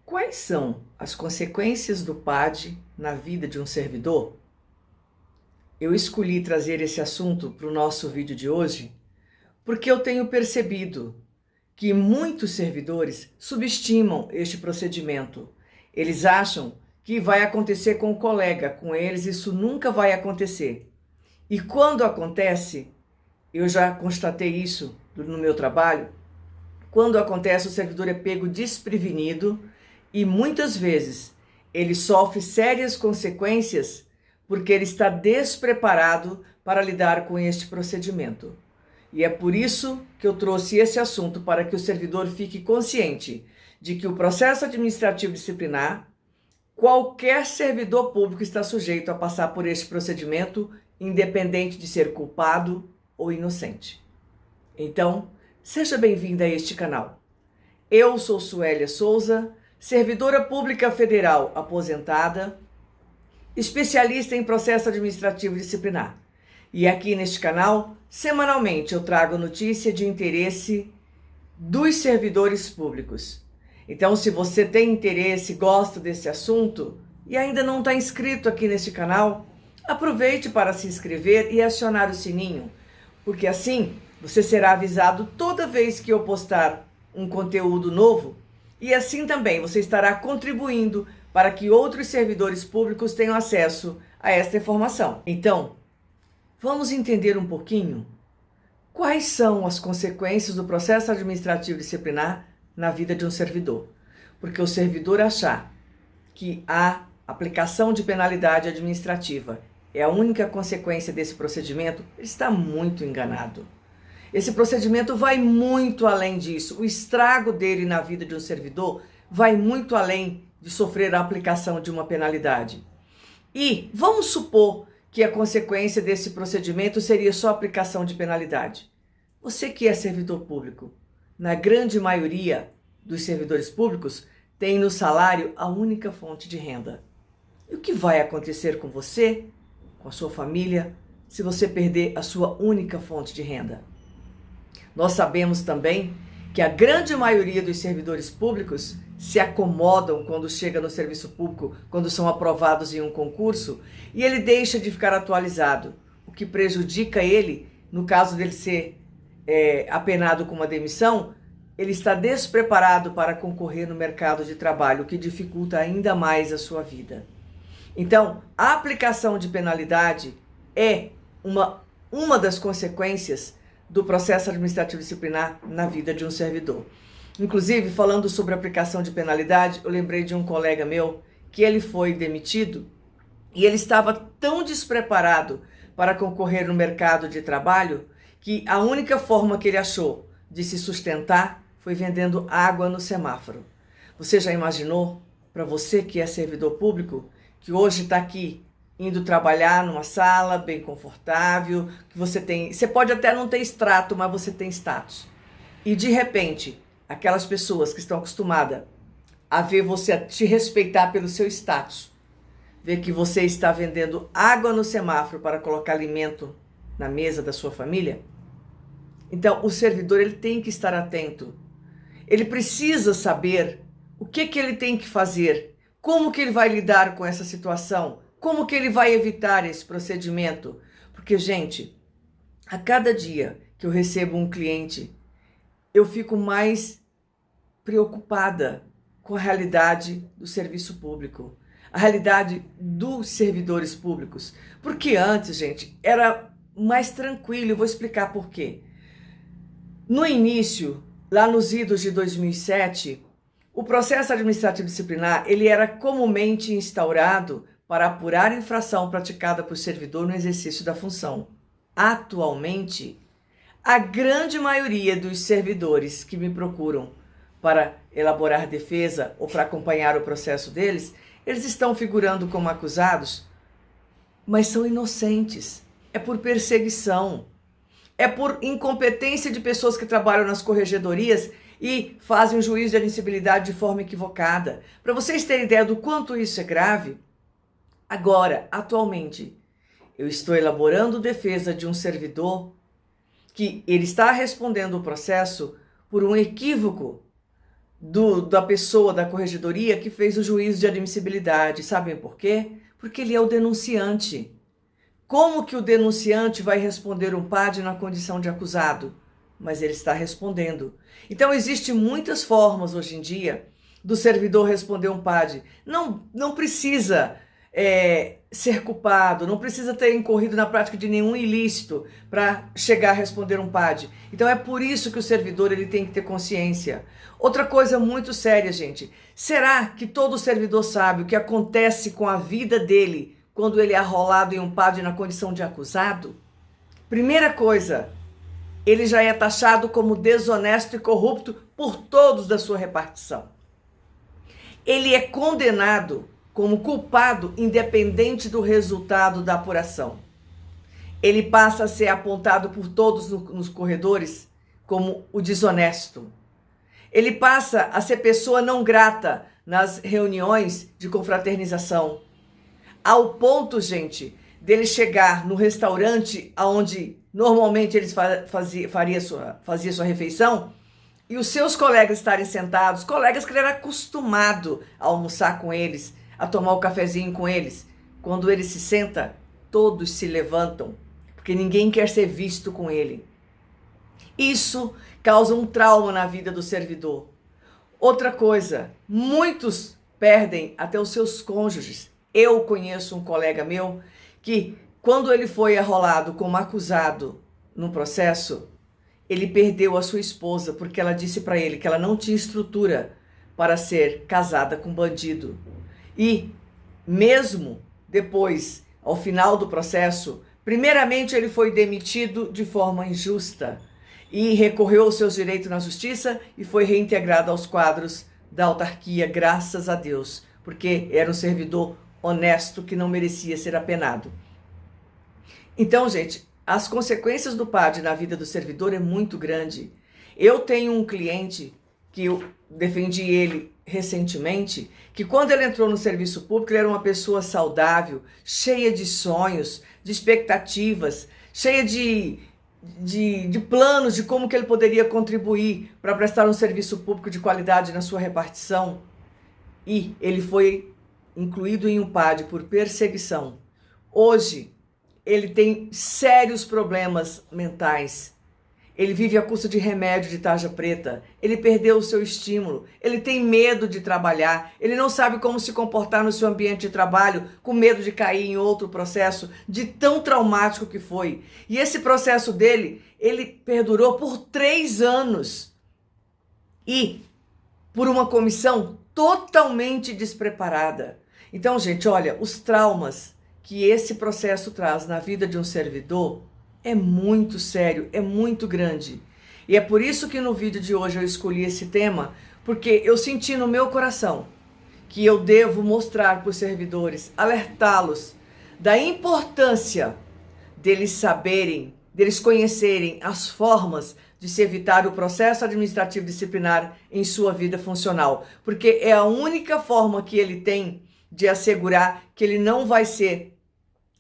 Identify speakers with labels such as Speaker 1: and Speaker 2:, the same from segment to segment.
Speaker 1: Quais são as consequências do PAD na vida de um servidor? Eu escolhi trazer esse assunto para o nosso vídeo de hoje porque eu tenho percebido que muitos servidores subestimam este procedimento. Eles acham que vai acontecer com o colega, com eles isso nunca vai acontecer. E quando acontece, eu já constatei isso no meu trabalho, quando acontece o servidor é pego desprevenido e muitas vezes ele sofre sérias consequências porque ele está despreparado para lidar com este procedimento. E é por isso que eu trouxe esse assunto, para que o servidor fique consciente de que o processo administrativo disciplinar, qualquer servidor público está sujeito a passar por este procedimento, independente de ser culpado ou inocente. Então, seja bem-vinda a este canal. Eu sou Suélia Souza, servidora pública federal aposentada, especialista em processo administrativo disciplinar. E aqui neste canal, semanalmente eu trago notícia de interesse dos servidores públicos. Então, se você tem interesse, gosta desse assunto e ainda não está inscrito aqui neste canal, aproveite para se inscrever e acionar o sininho, porque assim você será avisado toda vez que eu postar um conteúdo novo e assim também você estará contribuindo para que outros servidores públicos tenham acesso a esta informação. Então, vamos entender um pouquinho quais são as consequências do processo administrativo disciplinar na vida de um servidor. Porque o servidor achar que a aplicação de penalidade administrativa é a única consequência desse procedimento, ele está muito enganado. Esse procedimento vai muito além disso. O estrago dele na vida de um servidor vai muito além de sofrer a aplicação de uma penalidade. E vamos supor que a consequência desse procedimento seria só a aplicação de penalidade. Você que é servidor público, na grande maioria dos servidores públicos, tem no salário a única fonte de renda. E o que vai acontecer com você, com a sua família, se você perder a sua única fonte de renda? Nós sabemos também que a grande maioria dos servidores públicos se acomodam quando chega no serviço público, quando são aprovados em um concurso, e ele deixa de ficar atualizado, o que prejudica ele, no caso dele ser apenado com uma demissão, ele está despreparado para concorrer no mercado de trabalho, o que dificulta ainda mais a sua vida. Então, a aplicação de penalidade é uma das consequências do processo administrativo disciplinar na vida de um servidor. Inclusive, falando sobre a aplicação de penalidade, eu lembrei de um colega meu que ele foi demitido e ele estava tão despreparado para concorrer no mercado de trabalho que a única forma que ele achou de se sustentar foi vendendo água no semáforo. Você já imaginou, para você que é servidor público, que hoje está aqui indo trabalhar numa sala bem confortável, que você pode até não ter extrato, mas você tem status. E de repente, aquelas pessoas que estão acostumadas a ver você te respeitar pelo seu status, ver que você está vendendo água no semáforo para colocar alimento na mesa da sua família, então o servidor ele tem que estar atento. Ele precisa saber o que ele tem que fazer, como que ele vai lidar com essa situação, como que ele vai evitar esse procedimento. Porque, gente, a cada dia que eu recebo um cliente, eu fico mais preocupada com a realidade do serviço público, a realidade dos servidores públicos. Porque antes, gente, era mais tranquilo. Eu vou explicar por quê. No início, lá nos idos de 2007, o processo administrativo disciplinar ele era comumente instaurado para apurar infração praticada por servidor no exercício da função. Atualmente, a grande maioria dos servidores que me procuram para elaborar defesa ou para acompanhar o processo deles, eles estão figurando como acusados, mas são inocentes. É por perseguição. É por incompetência de pessoas que trabalham nas corregedorias e fazem o juízo de admissibilidade de forma equivocada. Para vocês terem ideia do quanto isso é grave, agora, atualmente, eu estou elaborando defesa de um servidor que ele está respondendo o processo por um equívoco da pessoa da corregedoria que fez o juízo de admissibilidade. Sabem por quê? Porque ele é o denunciante. Como que o denunciante vai responder um PAD na condição de acusado? Mas ele está respondendo. Então, existem muitas formas hoje em dia do servidor responder um PAD. Não precisa ser culpado, não precisa ter incorrido na prática de nenhum ilícito para chegar a responder um PAD. Então, é por isso que o servidor ele tem que ter consciência. Outra coisa muito séria, gente. Será que todo servidor sabe o que acontece com a vida dele quando ele é arrolado em um PAD na condição de acusado? Primeira coisa, ele já é taxado como desonesto e corrupto por todos da sua repartição. Ele é condenado como culpado independente do resultado da apuração. Ele passa a ser apontado por todos nos corredores como o desonesto. Ele passa a ser pessoa não grata nas reuniões de confraternização. Ao ponto, gente, dele chegar no restaurante onde normalmente eles fazia sua refeição e os seus colegas estarem sentados, colegas que ele era acostumado a almoçar com eles, a tomar o cafezinho com eles. Quando ele se senta, todos se levantam, porque ninguém quer ser visto com ele. Isso causa um trauma na vida do servidor. Outra coisa, muitos perdem até os seus cônjuges. Eu conheço um colega meu que, quando ele foi arrolado como acusado num processo, ele perdeu a sua esposa porque ela disse para ele que ela não tinha estrutura para ser casada com bandido. E mesmo depois, ao final do processo, primeiramente ele foi demitido de forma injusta e recorreu aos seus direitos na justiça e foi reintegrado aos quadros da autarquia, graças a Deus, porque era um servidor honesto que não merecia ser apenado. Então, gente, as consequências do PAD na vida do servidor é muito grande. Eu tenho um cliente que eu defendi ele recentemente, que quando ele entrou no serviço público, ele era uma pessoa saudável, cheia de sonhos, de expectativas, cheia de planos de como que ele poderia contribuir para prestar um serviço público de qualidade na sua repartição. E ele foi incluído em um PAD por perseguição. Hoje, ele tem sérios problemas mentais. Ele vive à custa de remédio de tarja preta. Ele perdeu o seu estímulo. Ele tem medo de trabalhar. Ele não sabe como se comportar no seu ambiente de trabalho, com medo de cair em outro processo, de tão traumático que foi. E esse processo dele, ele perdurou por 3 anos. E por uma comissão totalmente despreparada. Então, gente, olha, os traumas que esse processo traz na vida de um servidor é muito sério, é muito grande. E é por isso que no vídeo de hoje eu escolhi esse tema, porque eu senti no meu coração que eu devo mostrar para os servidores, alertá-los da importância deles saberem, deles conhecerem as formas de se evitar o processo administrativo disciplinar em sua vida funcional, porque é a única forma que ele tem de assegurar que ele não vai ser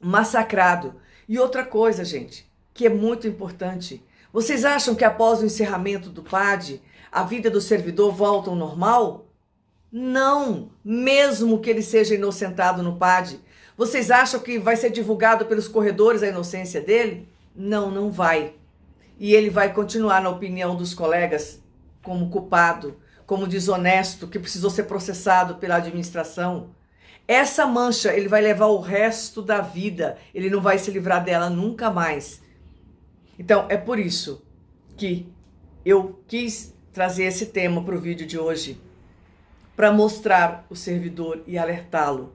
Speaker 1: massacrado. E outra coisa, gente, que é muito importante. Vocês acham que após o encerramento do PAD, a vida do servidor volta ao normal? Não, mesmo que ele seja inocentado no PAD. Vocês acham que vai ser divulgado pelos corredores a inocência dele? Não, não vai. E ele vai continuar, na opinião dos colegas, como culpado, como desonesto, que precisou ser processado pela administração. Essa mancha ele vai levar o resto da vida. Ele não vai se livrar dela nunca mais. Então, é por isso que eu quis trazer esse tema para o vídeo de hoje, para mostrar o servidor e alertá-lo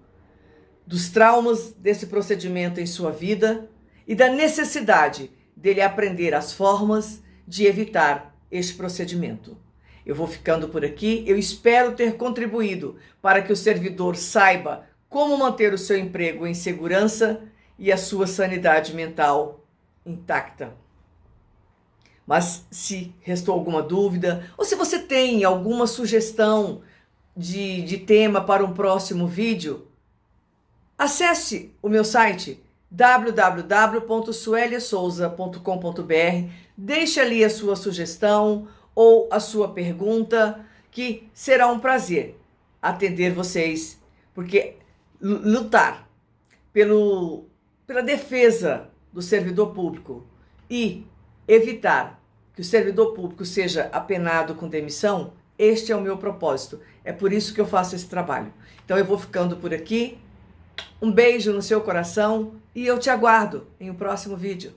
Speaker 1: dos traumas desse procedimento em sua vida e da necessidade dele aprender as formas de evitar este procedimento. Eu vou ficando por aqui, eu espero ter contribuído para que o servidor saiba como manter o seu emprego em segurança e a sua sanidade mental intacta. Mas se restou alguma dúvida, ou se você tem alguma sugestão de tema para um próximo vídeo, acesse o meu site www.sueliasouza.com.br, deixe ali a sua sugestão ou a sua pergunta, que será um prazer atender vocês, porque lutar pela defesa do servidor público e evitar que o servidor público seja apenado com demissão, este é o meu propósito. É por isso que eu faço esse trabalho. Então eu vou ficando por aqui. Um beijo no seu coração e eu te aguardo em um próximo vídeo.